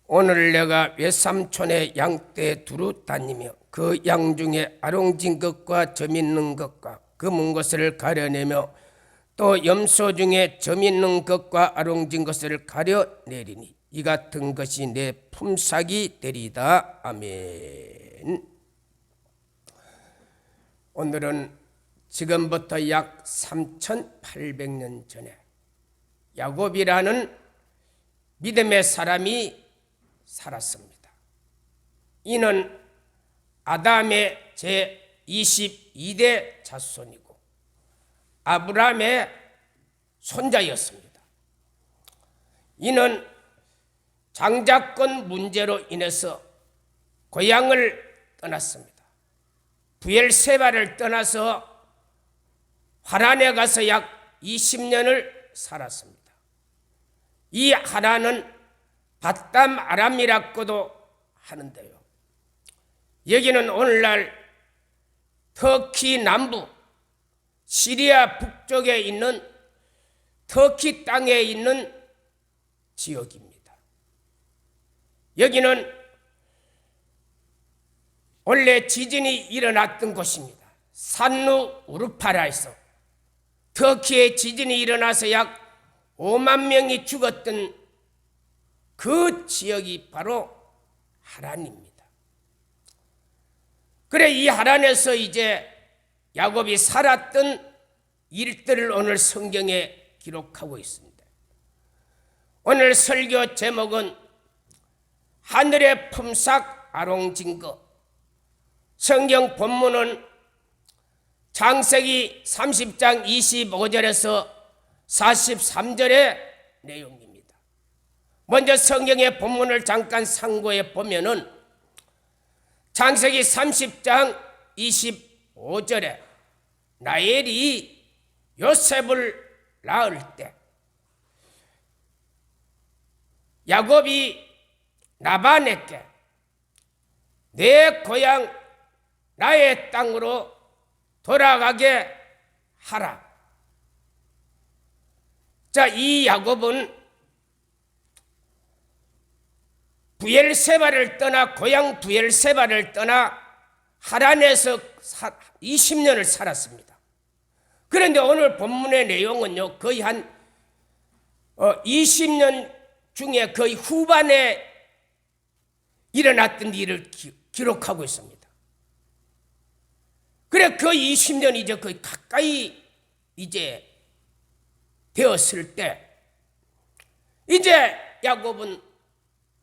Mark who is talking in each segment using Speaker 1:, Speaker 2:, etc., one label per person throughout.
Speaker 1: 오늘 내가 외삼촌의 양떼 두루 다니며 그 양 중에 아롱진 것과 점 있는 것과 검은 것을 가려내며 또 염소 중에 점 있는 것과 아롱진 것을 가려내리니 이 같은 것이 내 품삯이 되리이다. 아멘. 오늘은 지금부터 약 3800년 전에 야곱이라는 믿음의 사람이 살았습니다. 이는 아담의 제22대 자손이고 아브라함의 손자였습니다. 이는 장자권 문제로 인해서 고향을 떠났습니다. 부엘세바를 떠나서 하란에 가서 약 20년을 살았습니다. 이 하란은 밧담 아람이라고도 하는데요, 여기는 오늘날 터키 남부 시리아 북쪽에 있는 터키 땅에 있는 지역입니다. 여기는 원래 지진이 일어났던 곳입니다. 산루 우르파라에서 터키에 지진이 일어나서 약 5만 명이 죽었던 그 지역이 바로 하란입니다. 그래, 이 하란에서 이제 야곱이 살았던 일들을 오늘 성경에 기록하고 있습니다. 오늘 설교 제목은 하늘의 품삯 아롱진거. 성경 본문은 창세기 30장 25절에서 43절의 내용입니다. 먼저 성경의 본문을 잠깐 참고해 보면은 창세기 30장 25절에 라헬이 요셉을 낳을 때 야곱이 라반에게 내 고향 나의 땅으로 돌아가게 하라. 자, 이 야곱은 부엘세바를 떠나 고향 부엘세바를 떠나 하란에서 20년을 살았습니다. 그런데 오늘 본문의 내용은요, 거의 한 20년 중에 거의 후반에 일어났던 일을 기록하고 있습니다. 그래, 그 20년이 이제 거의 가까이 이제 되었을 때 이제 야곱은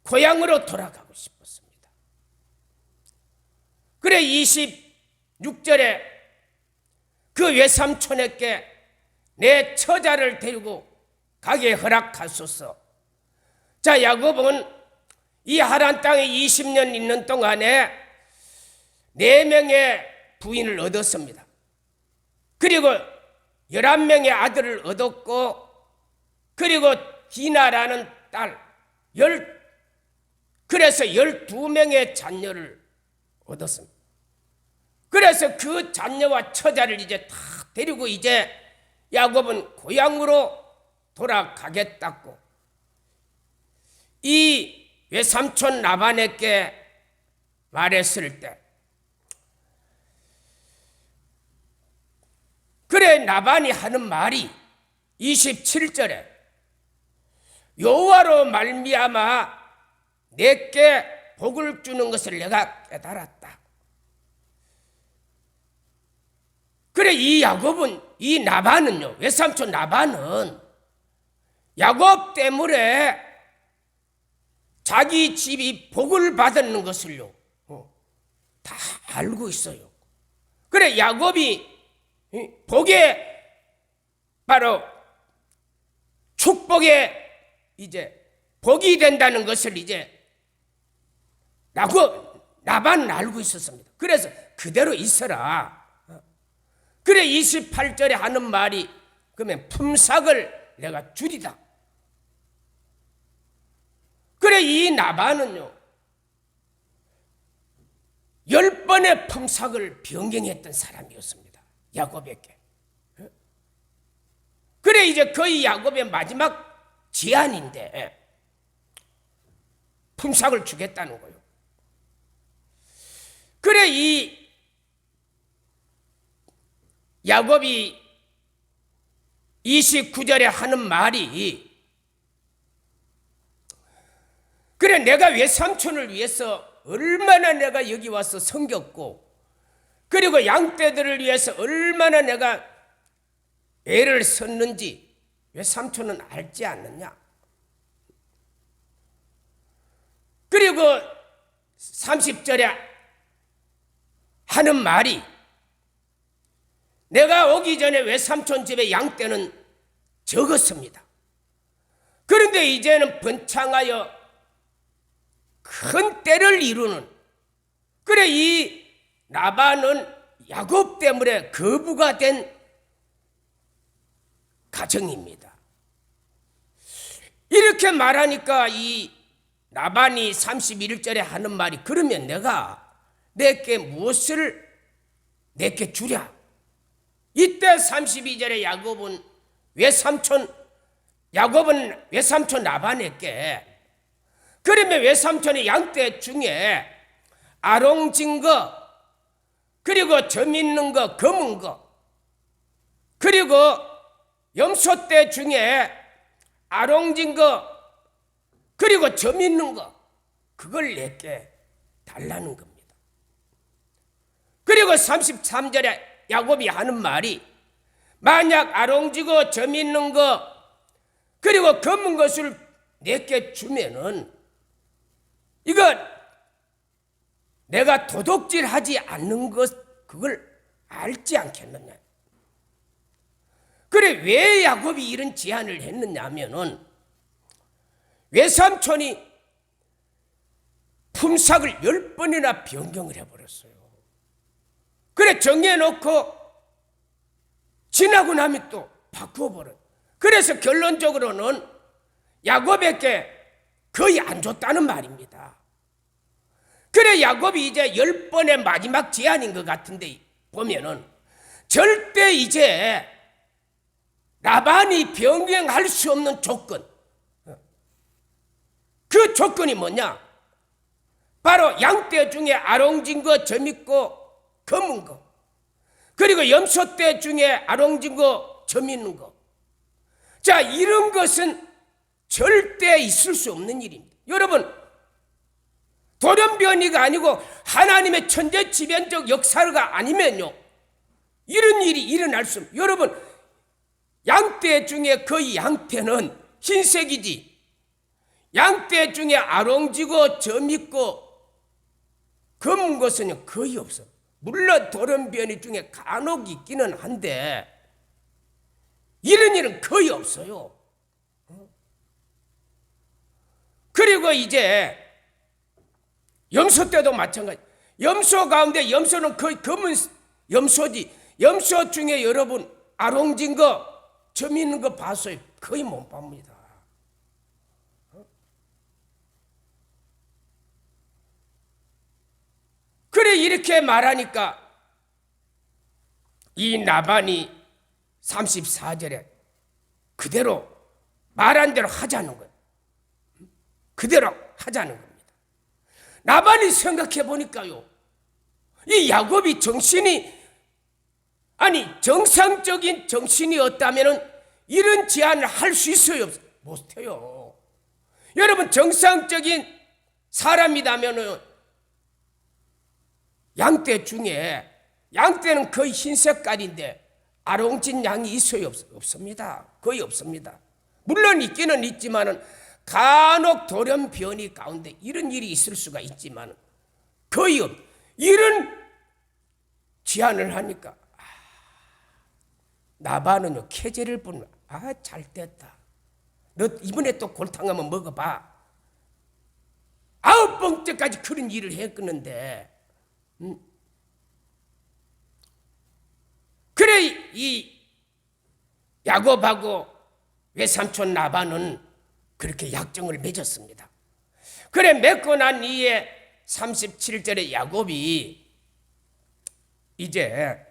Speaker 1: 고향으로 돌아가고 싶었습니다. 그래, 26절에 그 외삼촌에게 내 처자를 데리고 가게 허락하소서. 자, 야곱은 이 하란 땅에 20년 있는 동안에 4명의 부인을 얻었습니다. 그리고 11명의 아들을 얻었고, 그리고 디나라는 딸, 그래서 12명의 자녀를 얻었습니다. 그래서 그 자녀와 처자를 이제 다 데리고 이제 야곱은 고향으로 돌아가겠다고 이 외삼촌 라반에게 말했을 때, 그래, 라반이 하는 말이 27절에 여호와로 말미암아 내게 복을 주는 것을 내가 깨달았다. 그래, 이 야곱은, 이 라반은요, 외삼촌 라반은 야곱 때문에 자기 집이 복을 받는 것을요 다 알고 있어요. 그래, 야곱이 복의 바로 축복의 이제 복이 된다는 것을 이제 라반은 알고 있었습니다. 그래서 그대로 있어라. 그래, 28절에 하는 말이 그러면 품삯을 내가 주리다. 그래, 이 라반은요 10번의 품삯을 변경했던 사람이었습니다. 야곱에게. 그래, 이제 거의 야곱의 마지막 제안인데 품삯을 주겠다는 거예요. 그래 이 야곱이 29절에 하는 말이, 그래 내가 외삼촌을 위해서 얼마나 내가 여기 와서 섬겼고, 그리고 양떼들을 위해서 얼마나 내가 애를 썼는지 외삼촌은 알지 않느냐. 그리고 30절에 하는 말이, 내가 오기 전에 외삼촌 집에 양떼는 적었습니다. 그런데 이제는 번창하여 큰 떼를 이루는, 그래 이 라반은 야곱 때문에 거부가 된 가정입니다. 이렇게 말하니까 이 라반이 31절에 하는 말이, 그러면 내가 내게 무엇을 내게 주랴. 이때 32절에 야곱은 외삼촌 라반에게, 그러면 외삼촌의 양떼 중에 아롱진 거, 그리고 점 있는 거, 검은 거, 그리고 염소떼 중에 아롱진 거, 그리고 점 있는 거, 그걸 내게 달라는 겁니다. 그리고 33절에 야곱이 하는 말이, 만약 아롱지고 점 있는 거 그리고 검은 것을 내게 주면은 이거 내가 도둑질하지 않는 것, 그걸 알지 않겠느냐. 그래 왜 야곱이 이런 제안을 했느냐 하면은, 외삼촌이 품삯을 10번이나 변경을 해버렸어요. 그래 정해놓고 지나고 나면 또 바꿔버려요. 그래서 결론적으로는 야곱에게 거의 안 줬다는 말입니다. 그래 야곱이 이제 10번의 마지막 제안인 것 같은데 보면은, 절대 이제 라반이 변경할 수 없는 조건, 그 조건이 뭐냐? 바로 양떼 중에 아롱진 거, 점 있고 검은 거, 그리고 염소떼 중에 아롱진 거, 점 있는 거. 자, 이런 것은 절대 있을 수 없는 일입니다. 여러분, 돌연변이가 아니고 하나님의 천재지변적 역사가 아니면요, 이런 일이 일어날 수 없습니다. 여러분, 양떼 중에 거의 양떼는 흰색이지, 양떼 중에 아롱지고 점 있고 검은 것은 거의 없어. 물론 돌연변이 중에 간혹 있기는 한데 이런 일은 거의 없어요. 그리고 이제 염소 때도 마찬가지. 염소 가운데, 염소는 거의 검은 염소지, 염소 중에 여러분 아롱진 거, 점 있는 거 봤어요? 거의 못 봅니다. 그래 이렇게 말하니까 이 나반이 34절에 그대로 말한 대로 하자는 거예요. 그대로 하자는 겁니다. 나반이 생각해 보니까요, 이 야곱이 정신이, 아니 정상적인 정신이었다면 이런 제안을 할 수 있어요? 못해요. 여러분, 정상적인 사람이라면 양떼 중에, 양떼는 거의 흰 색깔인데 아롱진 양이 있어요? 없습니다. 거의 없습니다. 물론 있기는 있지만은 간혹 돌연변이 가운데 이런 일이 있을 수가 있지만 거의 없. 이런 제안을 하니까 나반은요 캐제를 보면, 잘 됐다. 너 이번에 또 골탕 한번 먹어봐. 9번째까지 그런 일을 했었는데, 그래 이 야곱하고 외삼촌 라반은 그렇게 약정을 맺었습니다. 그래 맺고 난 이에 37절에 야곱이 이제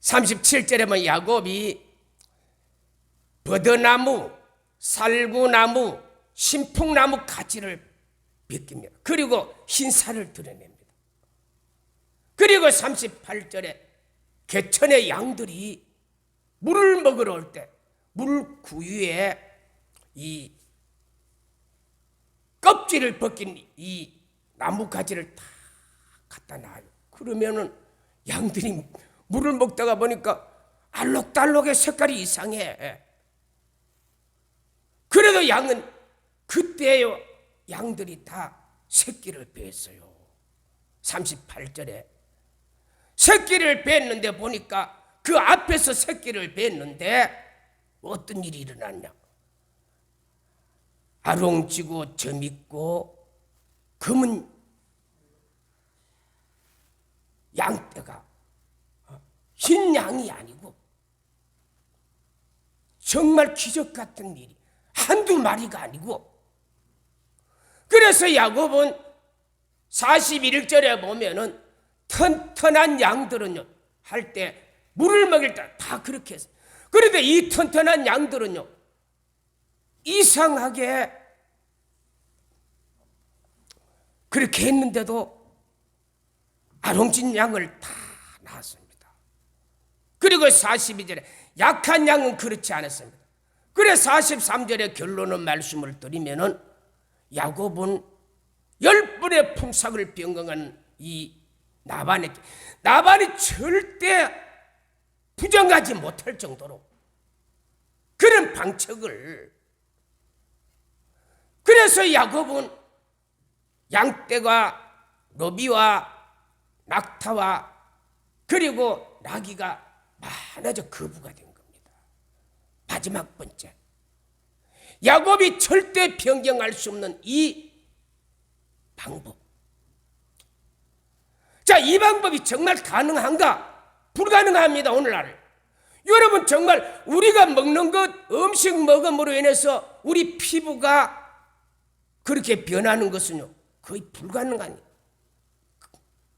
Speaker 1: 37절에 보면 야곱이 버드나무, 살구나무, 신풍나무 가지를 벗깁니다. 그리고 흰살을 드러냅니다. 그리고 38절에 개천의 양들이 물을 먹으러 올 때 물 구유에 이 껍질을 벗긴 이 나무 가지를 다 갖다 놔요. 그러면은 양들이 물을 먹다가 보니까 알록달록의 색깔이 이상해. 그래도 양은 그때요 양들이 다 새끼를 뱄어요. 38절에 새끼를 뱄는데 보니까 그 앞에서 새끼를 뱄는데 어떤 일이 일어났냐. 아롱지고 점있고 검은 양떼가 흰 양이 아니고 정말 기적 같은 일이 한두 마리가 아니고, 그래서 야곱은 41절에 보면은 튼튼한 양들은요 할 때 물을 먹일 때 다 그렇게 했어요. 그런데 이 튼튼한 양들은요 이상하게 그렇게 했는데도 아롱진 양을 다 낳았습니다. 그리고 42절에 약한 양은 그렇지 않았습니다. 그래 43절에 결론은 말씀을 드리면은 야곱은 10번의 품삯을 변경한 이 나반이 절대 부정하지 못할 정도로 그런 방책을, 그래서 야곱은 양떼가 로비와 낙타와 그리고 나귀가 많아져 거부가 된 겁니다. 마지막 번째, 야곱이 절대 변경할 수 없는 이 방법. 자, 이 방법이 정말 가능한가? 불가능합니다. 오늘날 여러분, 정말 우리가 먹는 것, 음식 먹음으로 인해서 우리 피부가 그렇게 변하는 것은요 거의 불가능합니다.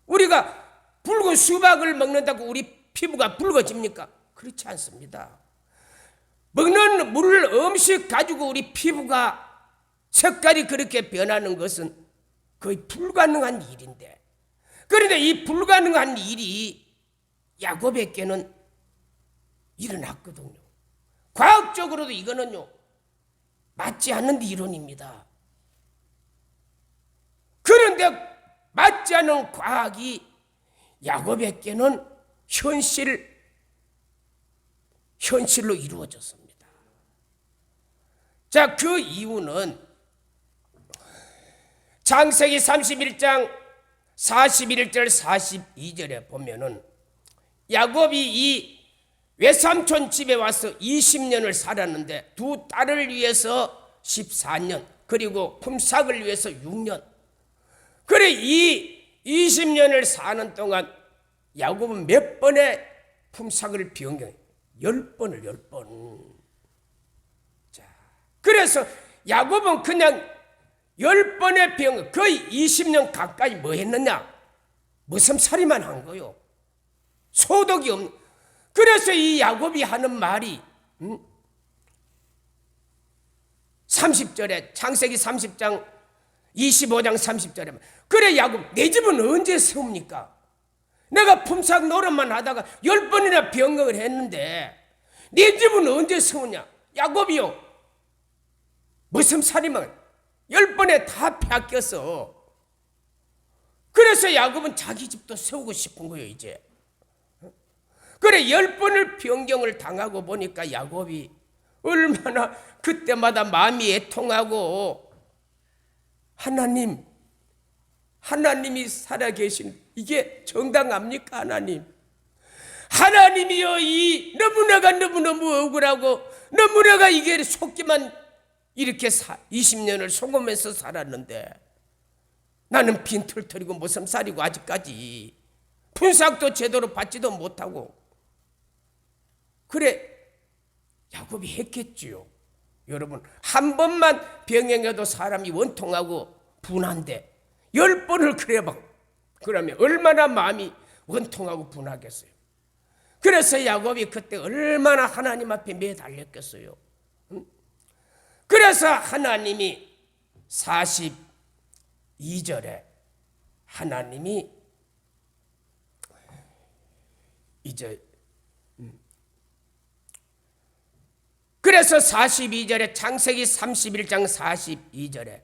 Speaker 1: 우리가 붉은 수박을 먹는다고 우리 피부가 붉어집니까? 그렇지 않습니다. 먹는 물, 음식 가지고 우리 피부가 색깔이 그렇게 변하는 것은 거의 불가능한 일인데, 그런데 이 불가능한 일이 야곱에게는 일어났거든요. 과학적으로도 이거는요 맞지 않는 이론입니다. 그런데 맞지 않는 과학이 야곱에게는 현실로 이루어졌습니다. 자, 그 이유는 창세기 31장 41절 42절에 보면은 야곱이 이 외삼촌 집에 와서 20년을 살았는데 두 딸을 위해서 14년, 그리고 품삯을 위해서 6년. 그래 이 20년을 사는 동안 야곱은 몇 번의 품삯을 변경해? 10번을 10번. 자, 그래서 야곱은 그냥 10번의 변경, 거의 20년 가까이 뭐 했느냐? 머슴살이만 한 거요. 소득이 없는. 그래서 이 야곱이 하는 말이 30절에 창세기 30장 25장 30절에 그래 야곱, 내 집은 언제 세웁니까? 내가 품삯 노릇만 하다가 10번이나 변경을 했는데 내 집은 언제 세우냐? 야곱이요, 머슴살이만 10번에 다 뺏겼어. 그래서 야곱은 자기 집도 세우고 싶은 거예요 이제. 그래 10번을 변경을 당하고 보니까 야곱이 얼마나 그때마다 마음이 애통하고, 하나님이 살아계신 이게 정당합니까? 하나님이여, 이 너무너무 억울하고 너무나가 이게 속기만 이렇게 20년을 속으면서 살았는데 나는 빈털터리고 머슴살이고 아직까지 품삯도 제대로 받지도 못하고. 그래 야곱이 했겠지요. 여러분, 한 번만 병행해도 사람이 원통하고 분한데 10번을 그래 봐. 그러면 얼마나 마음이 원통하고 분하겠어요. 그래서 야곱이 그때 얼마나 하나님 앞에 매달렸겠어요. 그래서 하나님이 42절에 하나님이 이제 그래서 42절에 창세기 31장 42절에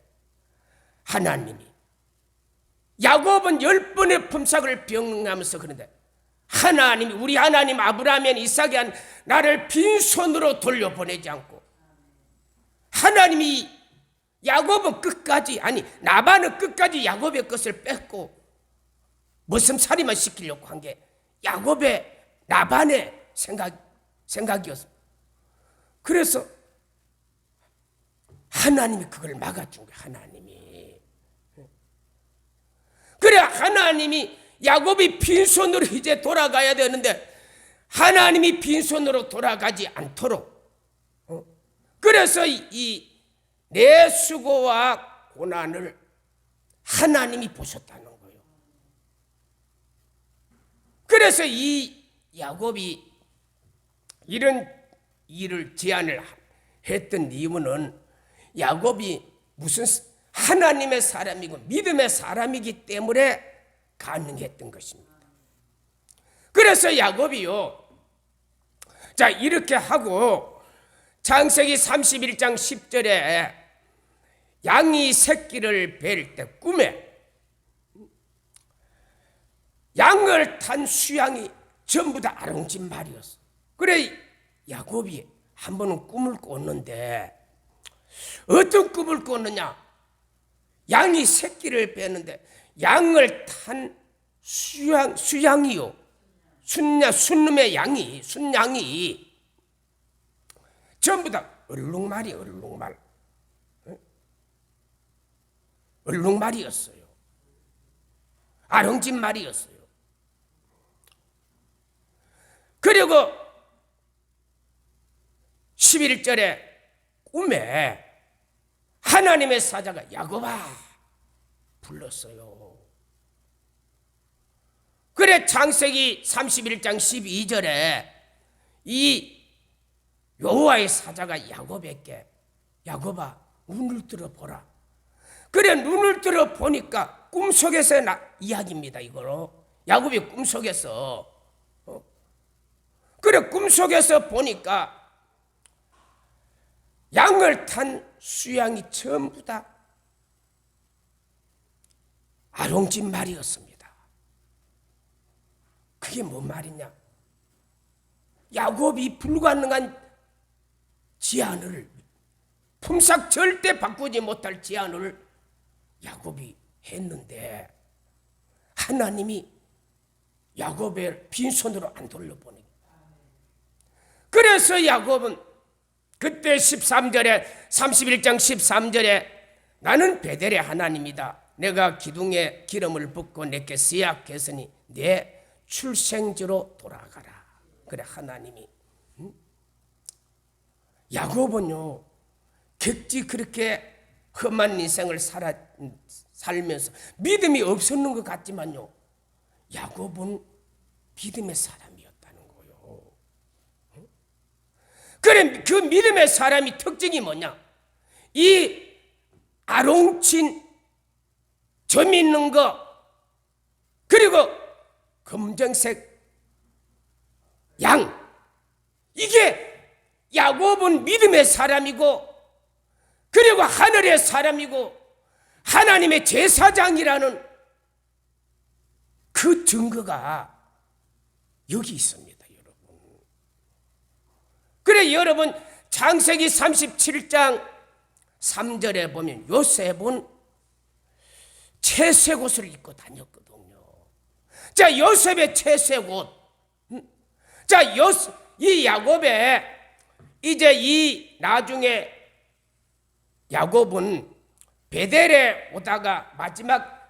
Speaker 1: 하나님이 야곱은 10번의 품삯을 병하면서 그런데 하나님이 우리 하나님 아브라함의 이삭이 한 나를 빈손으로 돌려보내지 않고 하나님이 야곱은 끝까지 나반은 끝까지 야곱의 것을 뺏고 머슴살이만 시키려고 한 게 야곱의 나반의 생각이었습니다. 그래서 하나님이 그걸 막아준 거예요. 하나님이. 그래 하나님이 야곱이 빈손으로 이제 돌아가야 되는데 하나님이 빈손으로 돌아가지 않도록 그래서 이 내 수고와 고난을 하나님이 보셨다는 거예요. 그래서 이 야곱이 이런 일을 제안을 했던 이유는 야곱이 무슨 하나님의 사람이고 믿음의 사람이기 때문에 가능했던 것입니다. 그래서 야곱이요, 자 이렇게 하고 창세기 31장 10절에 양이 새끼를 뵐 때 꿈에 양을 탄 수양이 전부 다 아롱진 말이었어. 그래 야곱이 한 번은 꿈을 꿨는데 어떤 꿈을 꿨느냐? 양이 새끼를 뺐는데 양을 탄 수양이요, 순놈의 양이, 순양이 전부 다 얼룩말이 얼룩말이었어요. 아롱진 말이었어요. 그리고 11절에 꿈에 하나님의 사자가 야곱아 불렀어요. 그래 창세기 31장 12절에 이 여호와의 사자가 야곱에게 야곱아 눈을 들어보라. 그래 눈을 들어보니까 꿈속에서 이야기입니다. 이거로 야곱이 꿈속에서 그래 꿈속에서 보니까 양을 탄 수양이 전부 다 아롱진 말이었습니다. 그게 뭔 말이냐? 야곱이 불가능한 제안을, 품삯 절대 바꾸지 못할 제안을 야곱이 했는데 하나님이 야곱을 빈손으로 안 돌려보내요. 그래서 야곱은 그때 13절에 31장 13절에 나는 베델의 하나님이다. 내가 기둥에 기름을 붓고 내게 쓰약했으니 내 출생지로 돌아가라. 그래 하나님이 야곱은요 객지 그렇게 험한 인생을 살면서 믿음이 없었는 것 같지만요 야곱은 믿음의 사람이었다는 거예요. 그래 그 믿음의 사람이 특징이 뭐냐? 이 아롱친 점 있는 거 그리고 검정색 양, 이게 야곱은 믿음의 사람이고 그리고 하늘의 사람이고 하나님의 제사장이라는 그 증거가 여기 있습니다, 여러분. 그래 여러분 창세기 37장 3절에 보면 요셉은 채색옷을 입고 다녔거든요. 자 요셉의 채색옷, 자 이 야곱의 이제 이 나중에 야곱은 베델에 오다가 마지막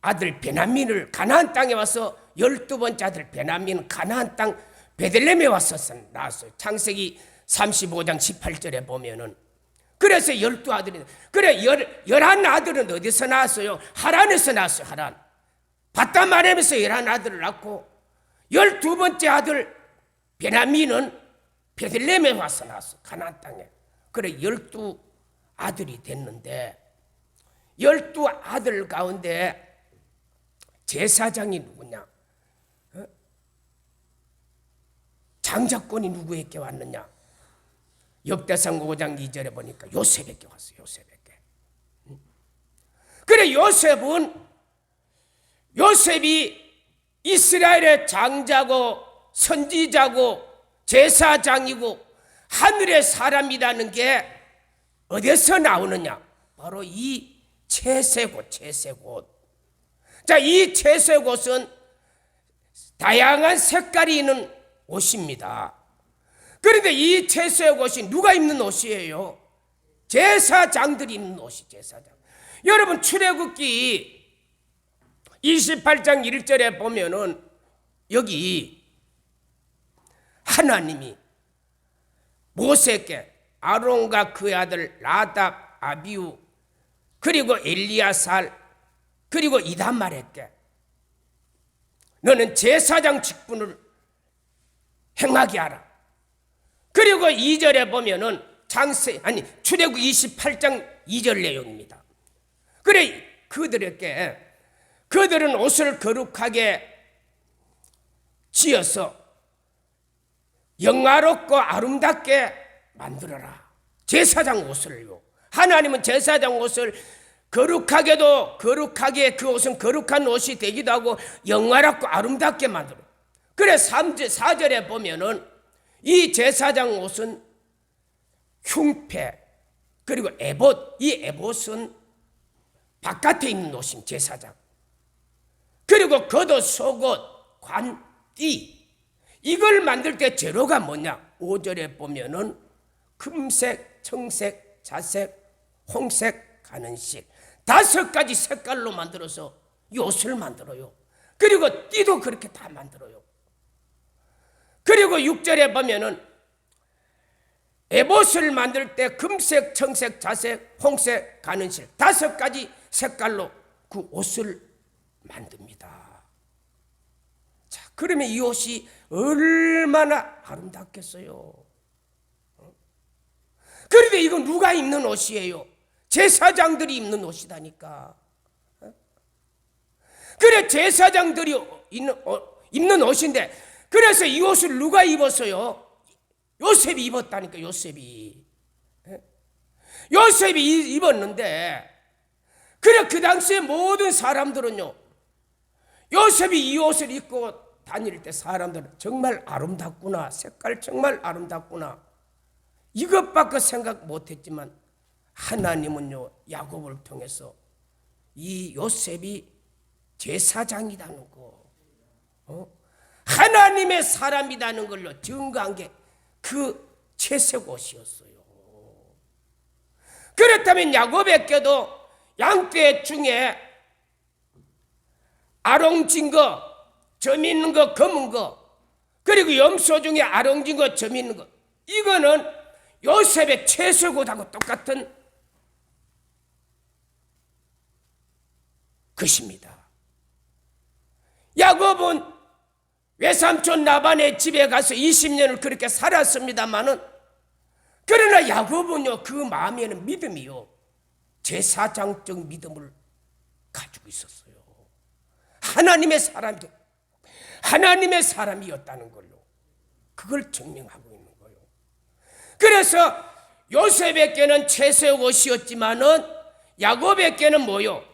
Speaker 1: 아들 베냐민을 가나안 땅에 와서 12번째 아들 베냐민 가나안 땅 베들레헴에 와서 낳았어요. 창세기 35장 18절에 보면은 그래서 12아들이 그래 11아들은 어디서 낳았어요? 하란에서 낳았어요. 하란 바다마렘에서 11아들을 낳고 12번째 아들 베냐민은 베들레헴에 와서 낳았어요. 가나안 땅에. 그래 12아들이 됐는데 12 아들 가운데 제사장이 누구냐? 장자권이 누구에게 왔느냐? 역대상 5장 2절에 보니까 요셉에게 왔어요. 요셉에게. 그래 요셉이 이스라엘의 장자고 선지자고 제사장이고 하늘의 사람이라는 게 어디서 나오느냐? 바로 이 채색옷. 자, 이 채색옷은 다양한 색깔이 있는 옷입니다. 그런데 이 채색옷이 누가 입는 옷이에요? 제사장들이 입는 옷이 제사장. 여러분 출애굽기 28장 1절에 보면은 여기 하나님이 모세에게 아론과 그의 아들 나답, 아비후 그리고 엘리야살 그리고 이단말에게 너는 제사장 직분을 행하게 하라. 그리고 2절에 보면은 출애굽 28장 2절 내용입니다. 그래 그들은 옷을 거룩하게 지어서 영화롭고 아름답게 만들어라. 제사장 옷을요. 하나님은 제사장 옷을 거룩하게 그 옷은 거룩한 옷이 되기도 하고 영화롭고 아름답게 만들어. 그래 4절에 보면은 이 제사장 옷은 흉패 그리고 에봇, 이 에봇은 바깥에 있는 옷임 제사장. 그리고 겉옷, 속옷, 관, 띠 이걸 만들 때 재료가 뭐냐? 5절에 보면은 금색, 청색, 자색, 홍색, 가는실 5가지 색깔로 만들어서 이 옷을 만들어요. 그리고 띠도 그렇게 다 만들어요. 그리고 6절에 보면은 에봇을 만들 때 금색, 청색, 자색, 홍색, 가는실 5가지 색깔로 그 옷을 만듭니다. 자, 그러면 이 옷이 얼마나 아름답겠어요. 그런데 이건 누가 입는 옷이에요? 제사장들이 입는 옷이다니까. 그래 제사장들이 입는 옷인데 그래서 이 옷을 누가 입었어요? 요셉이 입었다니까. 요셉이 입었는데 그래 그 당시에 모든 사람들은요 요셉이 이 옷을 입고 다닐 때 사람들은 정말 아름답구나, 색깔 정말 아름답구나 이것밖에 생각 못했지만 하나님은요 야곱을 통해서 이 요셉이 제사장이라는 거 하나님의 사람이라는 걸로 증거한 게 그 채색 옷이었어요. 그렇다면 야곱에게도 양떼 중에 아롱진 거, 점 있는 거, 검은 거 그리고 염소 중에 아롱진 거, 점 있는 거 이거는 요셉의 채색 옷하고 똑같은 것입니다. 야곱은 외삼촌 라반의 집에 가서 20년을 그렇게 살았습니다마는 그러나 야곱은요 그 마음에는 믿음이요 제사장적 믿음을 가지고 있었어요. 하나님의 사람이었다는 걸로 그걸 증명하고 있는 거예요. 그래서 요셉에게는 채색 옷이었지만은 야곱에게는 뭐요?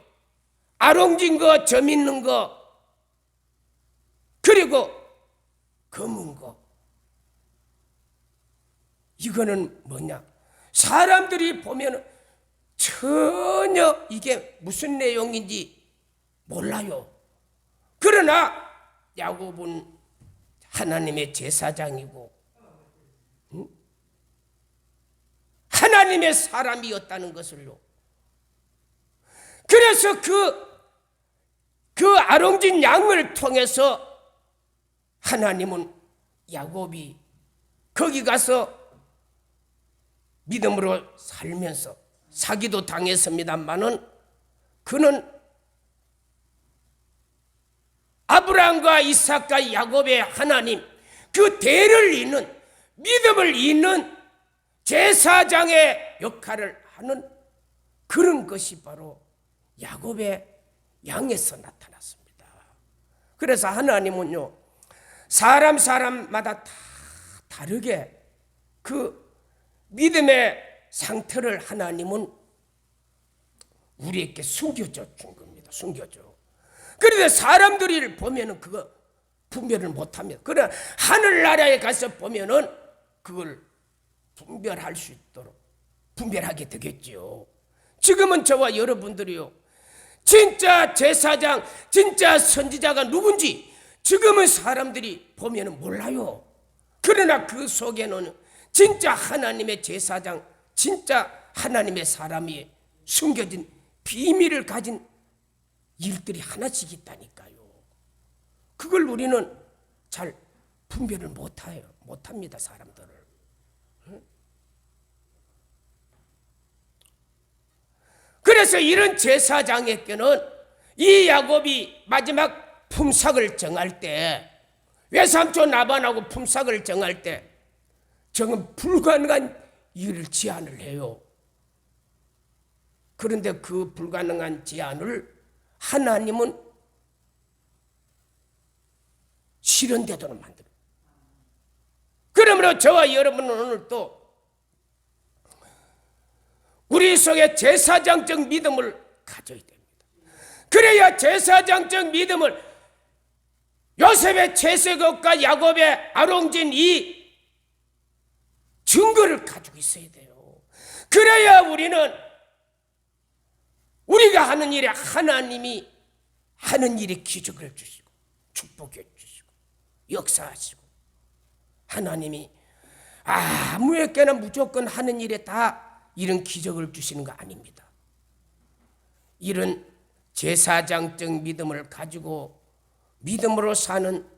Speaker 1: 아롱진 거, 점 있는 거 그리고 검은 거. 이거는 뭐냐? 사람들이 보면 전혀 이게 무슨 내용인지 몰라요. 그러나 야곱은 하나님의 제사장이고 하나님의 사람이었다는 것을요. 그래서 그 아롱진 양을 통해서 하나님은 야곱이 거기 가서 믿음으로 살면서 사기도 당했습니다만은 그는 아브라함과 이삭과 야곱의 하나님 그 대를 잇는 믿음을 잇는 제사장의 역할을 하는 그런 것이 바로 야곱의 양에서 나타났습니다. 그래서 하나님은요, 사람마다 다 다르게 그 믿음의 상태를 하나님은 우리에게 숨겨줘 준 겁니다. 숨겨줘. 그런데 사람들이 보면은 그거 분별을 못합니다. 그러나 하늘나라에 가서 보면은 그걸 분별할 수 있도록 분별하게 되겠지요. 지금은 저와 여러분들이요, 진짜 제사장, 진짜 선지자가 누군지 지금은 사람들이 보면은 몰라요. 그러나 그 속에는 진짜 하나님의 제사장, 진짜 하나님의 사람이 숨겨진 비밀을 가진 일들이 하나씩 있다니까요. 그걸 우리는 잘 분별을 못합니다, 사람들을. 그래서 이런 제사장에게는 이 야곱이 마지막 품삯을 정할 때, 외삼촌 라반하고 품삯을 정할 때 정은 불가능한 일을 제안을 해요. 그런데 그 불가능한 제안을 하나님은 실현되도록 만들어요. 그러므로 저와 여러분은 오늘 또 우리 속에 제사장적 믿음을 가져야 됩니다. 그래야 제사장적 믿음을 요셉의 채색옷과 야곱의 아롱진 이 증거를 가지고 있어야 돼요. 그래야 우리는 우리가 하는 일에 하나님이 하는 일에 기적을 주시고 축복해 주시고 역사하시고, 하나님이 아무에게나 무조건 하는 일에 다 이런 기적을 주시는 거 아닙니다. 이런 제사장적 믿음을 가지고 믿음으로 사는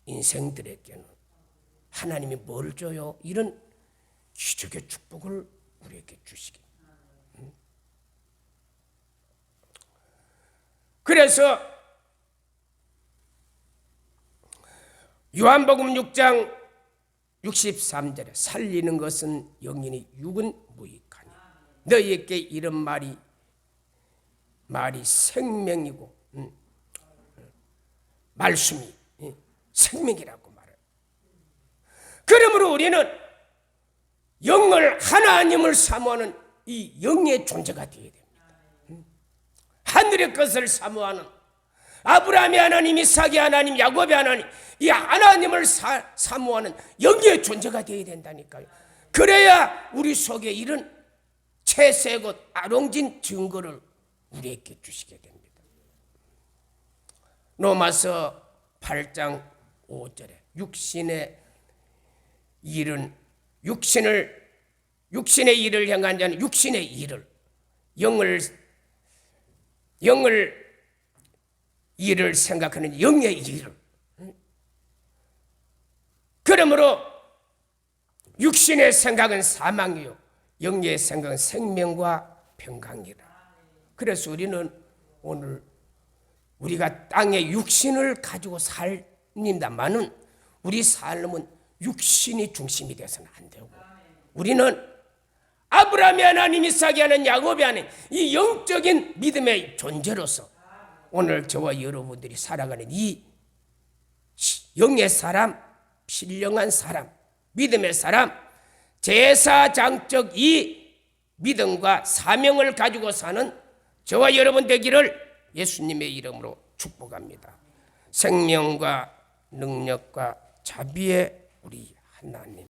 Speaker 1: 인생들에게는 하나님이 뭘 줘요? 이런 기적의 축복을 우리에게 주시기. 그래서 요한복음 6장 63절에 살리는 것은 영이니 육은 무익하니 너희에게 이런 말이 생명이고 말씀이 생명이라고 말해요. 그러므로 우리는 영을, 하나님을 사모하는 이 영의 존재가 되어야 됩니다. 하늘의 것을 사모하는 아브라함의 하나님, 이삭의 하나님, 야곱의 하나님, 이 하나님을 사모하는 영의 존재가 되어야 된다니까요. 그래야 우리 속에 이런 채색옷, 아롱진 증거를 우리에게 주시게 됩니다. 로마서 8장 5절에 육신의 일은 육신의 일을 향한 자는 육신의 일을, 영을 일을 생각하는 영의 일을. 그러므로 육신의 생각은 사망이요 영의 생각은 생명과 평강이라. 그래서 우리는 오늘 우리가 땅에 육신을 가지고 살립니다마는 우리 삶은 육신이 중심이 되어서는 안 되고, 우리는 아브라함의 하나님, 이삭의 하나님, 야곱의 하나님, 이 영적인 믿음의 존재로서 오늘 저와 여러분들이 살아가는 이 영의 사람, 신령한 사람, 믿음의 사람, 제사장적 이 믿음과 사명을 가지고 사는 저와 여러분 되기를 예수님의 이름으로 축복합니다. 생명과 능력과 자비의 우리 하나님.